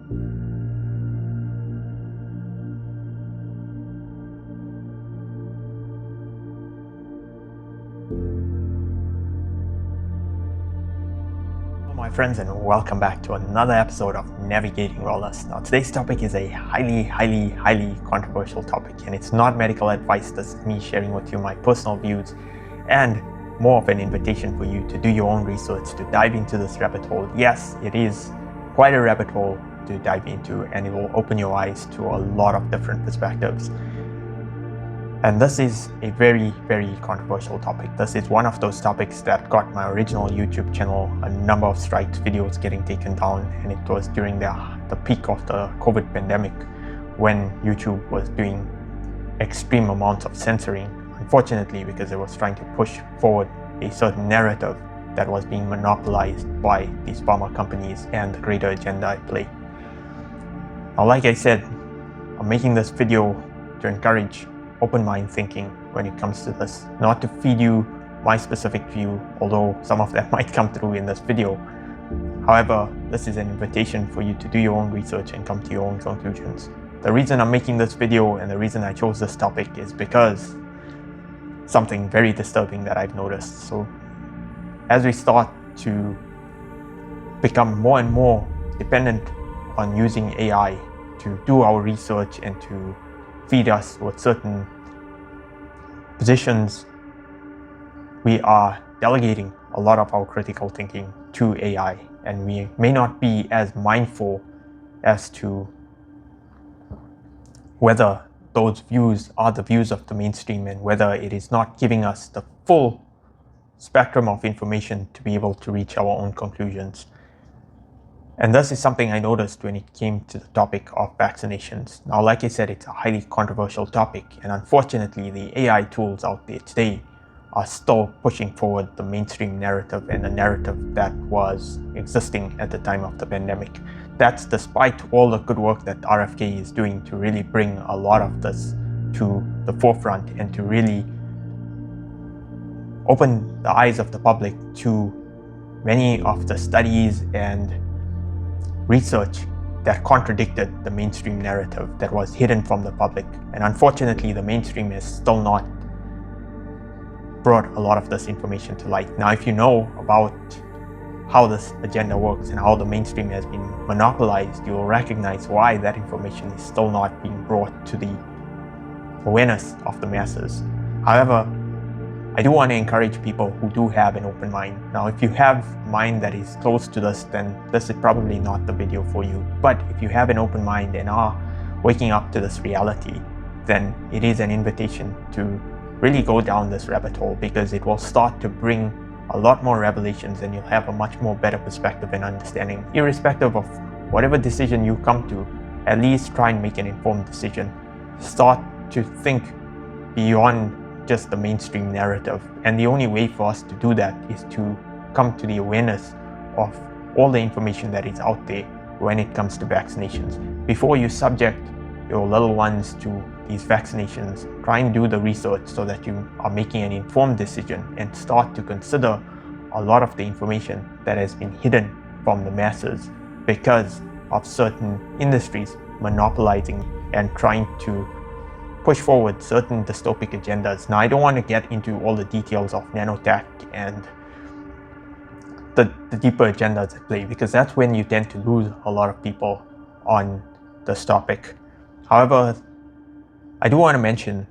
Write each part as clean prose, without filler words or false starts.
My friends, and welcome back to another episode of Navigating Wellness. Now, today's topic is a highly controversial topic, and it's not medical advice. This is me sharing with you my personal views and more of an invitation for you to do your own research, to dive into this rabbit hole. Yes, it is quite a rabbit hole to dive into, and it will open your eyes to a lot of different perspectives. And this is a very controversial topic. This is one of those topics that got my original YouTube channel a number of strikes, videos getting taken down, and it was during the peak of the COVID pandemic when YouTube was doing extreme amounts of censoring, unfortunately, because it was trying to push forward a certain narrative that was being monopolized by these pharma companies and the greater agenda at play. Now, like I said, I'm making this video to encourage open mind thinking when it comes to this, not to feed you my specific view, although some of that might come through in this video. However, this is an invitation for you to do your own research and come to your own conclusions. The reason I'm making this video and the reason I chose this topic is because something very disturbing that I've noticed. So as we start to become more and more dependent on using AI to do our research and to feed us with certain positions, we are delegating a lot of our critical thinking to AI, and we may not be as mindful as to whether those views are the views of the mainstream and whether it is not giving us the full spectrum of information to be able to reach our own conclusions. And this is something I noticed when it came to the topic of vaccinations. Now, like I said, it's a highly controversial topic, and unfortunately, the AI tools out there today are still pushing forward the mainstream narrative and the narrative that was existing at the time of the pandemic. That's despite all the good work that RFK is doing to really bring a lot of this to the forefront and to really open the eyes of the public to many of the studies and research that contradicted the mainstream narrative that was hidden from the public. And unfortunately, the mainstream has still not brought a lot of this information to light. Now, if you know about how this agenda works and how the mainstream has been monopolized, you will recognize why that information is still not being brought to the awareness of the masses. However, I do want to encourage people who do have an open mind. Now, if you have a mind that is close to this, then this is probably not the video for you. But if you have an open mind and are waking up to this reality, then it is an invitation to really go down this rabbit hole, because it will start to bring a lot more revelations and you'll have a much more better perspective and understanding. Irrespective of whatever decision you come to, at least try and make an informed decision. Start to think beyond just the mainstream narrative, and the only way for us to do that is to come to the awareness of all the information that is out there when it comes to vaccinations. Before you subject your little ones to these vaccinations, try and do the research so that you are making an informed decision and start to consider a lot of the information that has been hidden from the masses because of certain industries monopolizing and trying to push forward certain dystopic agendas. Now, I don't want to get into all the details of nanotech and the deeper agendas at play, because that's when you tend to lose a lot of people on this topic. However, I do want to mention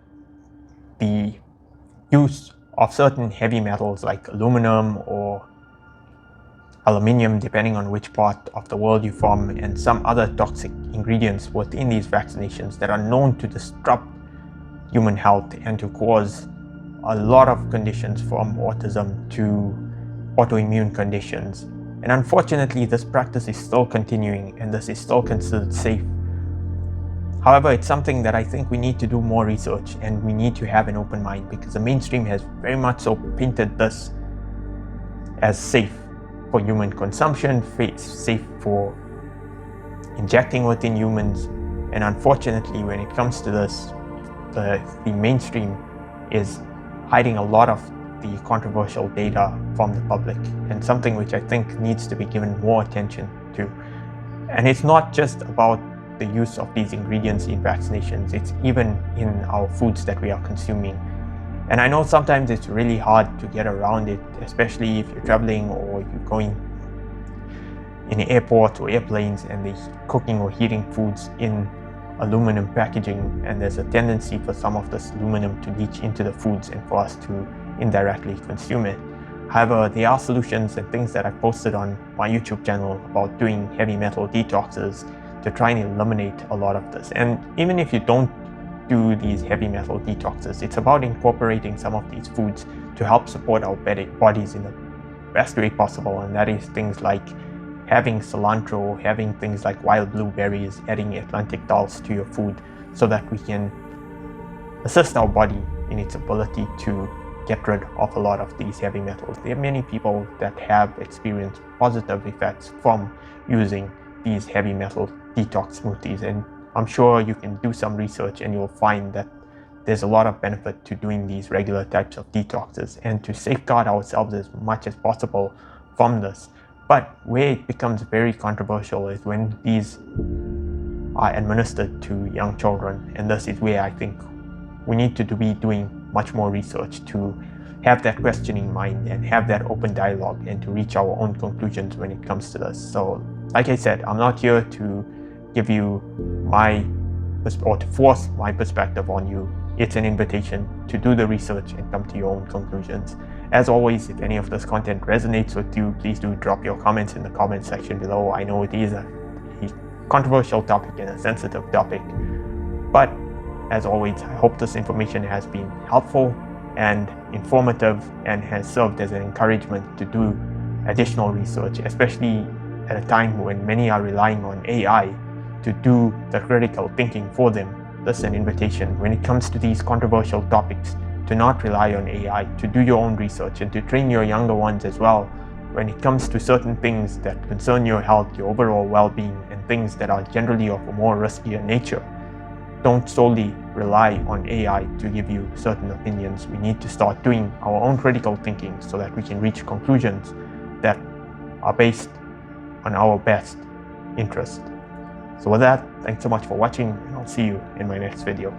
the use of certain heavy metals like aluminum or aluminium, depending on which part of the world you're from, and some other toxic ingredients within these vaccinations that are known to disrupt human health and to cause a lot of conditions from autism to autoimmune conditions. And unfortunately, this practice is still continuing and this is still considered safe. However, it's something that I think we need to do more research and we need to have an open mind, because the mainstream has very much so painted this as safe for human consumption, safe for injecting within humans. And unfortunately, when it comes to this, the mainstream is hiding a lot of the controversial data from the public, and something which I think needs to be given more attention to. And it's not just about the use of these ingredients in vaccinations, it's even in our foods that we are consuming. And I know sometimes it's really hard to get around it, especially if you're traveling or you're going in airports or airplanes and they're cooking or heating foods in aluminum packaging, and there's a tendency for some of this aluminum to leach into the foods and for us to indirectly consume it. However, there are solutions and things that I've posted on my YouTube channel about doing heavy metal detoxes to try and eliminate a lot of this. And even if you don't do these heavy metal detoxes, it's about incorporating some of these foods to help support our bodies in the best way possible, and that is things like having cilantro, having things like wild blueberries, adding Atlantic dulse to your food so that we can assist our body in its ability to get rid of a lot of these heavy metals. There are many people that have experienced positive effects from using these heavy metal detox smoothies, and I'm sure you can do some research and you'll find that there's a lot of benefit to doing these regular types of detoxes and to safeguard ourselves as much as possible from this. But where it becomes very controversial is when these are administered to young children, and this is where I think we need to be doing much more research to have that questioning mind and have that open dialogue and to reach our own conclusions when it comes to this. So like I said, I'm not here to give you or to force my perspective on you. It's an invitation to do the research and come to your own conclusions. As always, if any of this content resonates with you, please do drop your comments in the comment section below. I know it is a controversial topic and a sensitive topic, but as always, I hope this information has been helpful and informative and has served as an encouragement to do additional research, especially at a time when many are relying on AI to do the critical thinking for them. This is an invitation when it comes to these controversial topics to not rely on AI, to do your own research and to train your younger ones as well when it comes to certain things that concern your health, your overall well-being, and things that are generally of a more riskier nature. Don't solely rely on AI to give you certain opinions. We need to start doing our own critical thinking so that we can reach conclusions that are based on our best interest. So with that, thanks so much for watching, and I'll see you in my next video.